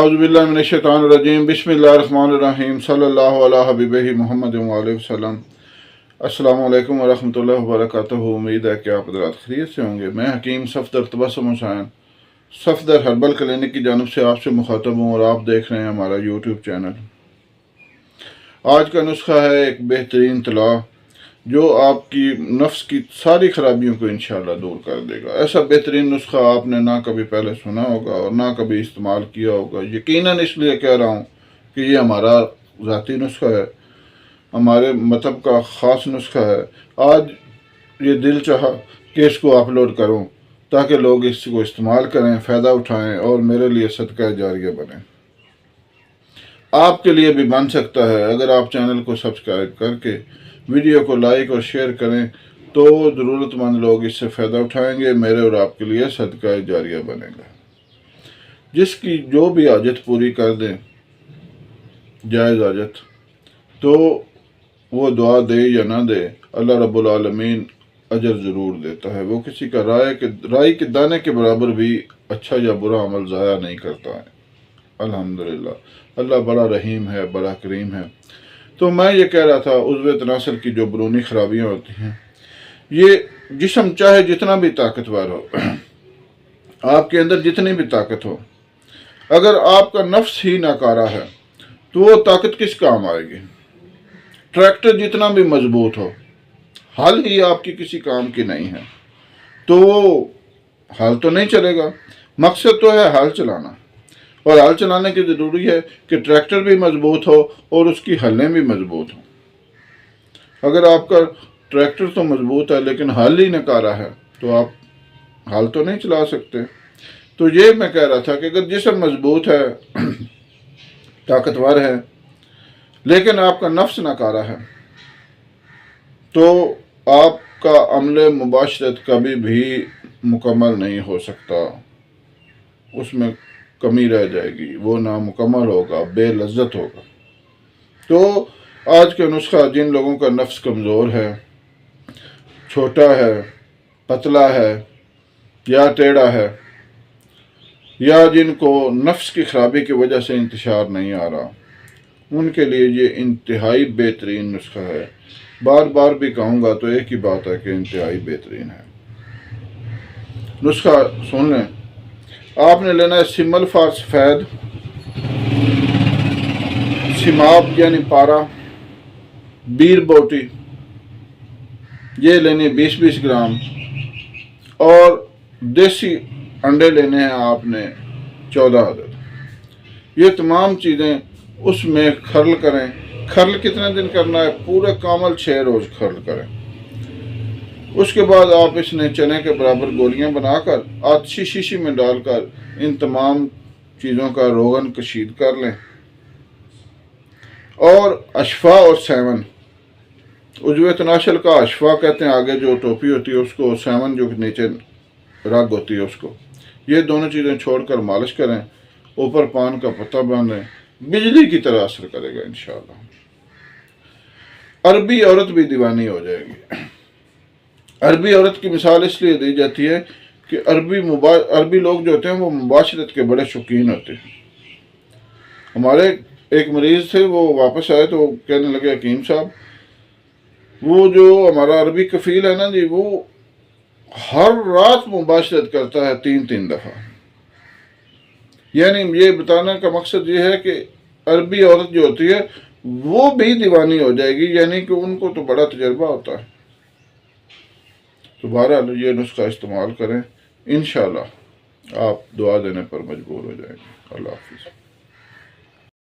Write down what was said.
اعوذ باللہ من الشیطان الرجیم بسم اللہ الرحمن الرحیم صلی اللہ علیہ حبیبہ محمد وآلہ وسلم۔ السلام علیکم ورحمۃ اللہ وبرکاتہ۔ امید ہے کہ آپ حضرات خیریت سے ہوں گے۔ میں حکیم صفدر تبسم حسین صفدر ہربل کلینک کی جانب سے آپ سے مخاطب ہوں، اور آپ دیکھ رہے ہیں ہمارا یوٹیوب چینل۔ آج کا نسخہ ہے ایک بہترین طلاء جو آپ کی نفس کی ساری خرابیوں کو انشاءاللہ دور کر دے گا۔ ایسا بہترین نسخہ آپ نے نہ کبھی پہلے سنا ہوگا اور نہ کبھی استعمال کیا ہوگا۔ یقیناً اس لیے کہہ رہا ہوں کہ یہ ہمارا ذاتی نسخہ ہے، ہمارے مطلب کا خاص نسخہ ہے۔ آج یہ دل چاہا کہ اس کو اپلوڈ کروں تاکہ لوگ اس کو استعمال کریں، فائدہ اٹھائیں اور میرے لیے صدقہ جاریہ بنیں۔ آپ کے لیے بھی بن سکتا ہے اگر آپ چینل کو سبسکرائب کر کے ویڈیو کو لائک اور شیئر کریں تو ضرورت مند لوگ اس سے فائدہ اٹھائیں گے، میرے اور آپ کے لیے صدقہ جاریہ بنے گا۔ جس کی جو بھی حاجت پوری کر دیں، جائز حاجت، تو وہ دعا دے یا نہ دے، اللہ رب العالمین اجر ضرور دیتا ہے۔ وہ کسی کا رائی کے دانے کے برابر بھی اچھا یا برا عمل ضائع نہیں کرتا ہے۔ الحمدللہ اللہ بڑا رحیم ہے، بڑا کریم ہے۔ تو میں یہ کہہ رہا تھا، عضو تناسل کی جو برونی خرابیاں ہوتی ہیں، یہ جسم چاہے جتنا بھی طاقتور ہو، آپ کے اندر جتنی بھی طاقت ہو، اگر آپ کا نفس ہی ناکارہ ہے تو وہ طاقت کس کام آئے گی؟ ٹریکٹر جتنا بھی مضبوط ہو، ہل ہی آپ کی کسی کام کی نہیں ہے تو وہ ہل تو نہیں چلے گا۔ مقصد تو ہے ہل چلانا، اور ہل چلانے کی ضروری ہے کہ ٹریکٹر بھی مضبوط ہو اور اس کی ہلیں بھی مضبوط ہوں۔ اگر آپ کا ٹریکٹر تو مضبوط ہے لیکن ہل ہی ناکارہ ہے تو آپ ہل تو نہیں چلا سکتے۔ تو یہ میں کہہ رہا تھا کہ اگر جسم مضبوط ہے، طاقتور ہے، لیکن آپ کا نفس ناکارہ ہے تو آپ کا عمل مباشرت کبھی بھی مکمل نہیں ہو سکتا، اس میں کمی رہ جائے گی، وہ نامکمل ہوگا، بے لذت ہوگا۔ تو آج کا نسخہ جن لوگوں کا نفس کمزور ہے، چھوٹا ہے، پتلا ہے یا ٹیڑھا ہے، یا جن کو نفس کی خرابی کی وجہ سے انتشار نہیں آ رہا، ان کے لیے یہ انتہائی بہترین نسخہ ہے۔ بار بار بھی کہوں گا تو ایک ہی بات ہے کہ انتہائی بہترین ہے۔ نسخہ سن لیں۔ آپ نے لینا ہے سمل فار سفید، سماب یعنی پارا، بیر بوٹی، یہ لینی 20-20 گرام، اور دیسی انڈے لینے ہیں آپ نے 14 عدد۔ یہ تمام چیزیں اس میں کھرل کریں۔ کھرل کتنے دن کرنا ہے؟ پورے کامل 6 روز کھرل کریں۔ اس کے بعد آپ اس نے چنے کے برابر گولیاں بنا کر آتشی شیشی میں ڈال کر ان تمام چیزوں کا روغن کشید کر لیں، اور اشفا اور سیون، عضو تناسل کا اشفا کہتے ہیں، آگے جو ٹوپی ہوتی ہے اس کو، سیون جو نیچے رگ ہوتی ہے اس کو، یہ دونوں چیزیں چھوڑ کر مالش کریں، اوپر پان کا پتہ باندھیں، بجلی کی طرح اثر کرے گا انشاءاللہ۔ عربی عورت بھی دیوانی ہو جائے گی۔ عربی عورت کی مثال اس لیے دی جاتی ہے کہ عربی لوگ جو ہوتے ہیں وہ مباشرت کے بڑے شوقین ہوتے ہیں۔ ہمارے ایک مریض تھے، وہ واپس آئے تو کہنے لگے حکیم صاحب، وہ جو ہمارا عربی کفیل ہے نا جی، وہ ہر رات مباشرت کرتا ہے 3 دفعہ۔ یعنی یہ بتانے کا مقصد یہ ہے کہ عربی عورت جو ہوتی ہے وہ بھی دیوانی ہو جائے گی، یعنی کہ ان کو تو بڑا تجربہ ہوتا ہے۔ تو بہرحال یہ نسخہ استعمال کریں، انشاءاللہ آپ دعا دینے پر مجبور ہو جائیں گے۔ اللہ حافظ۔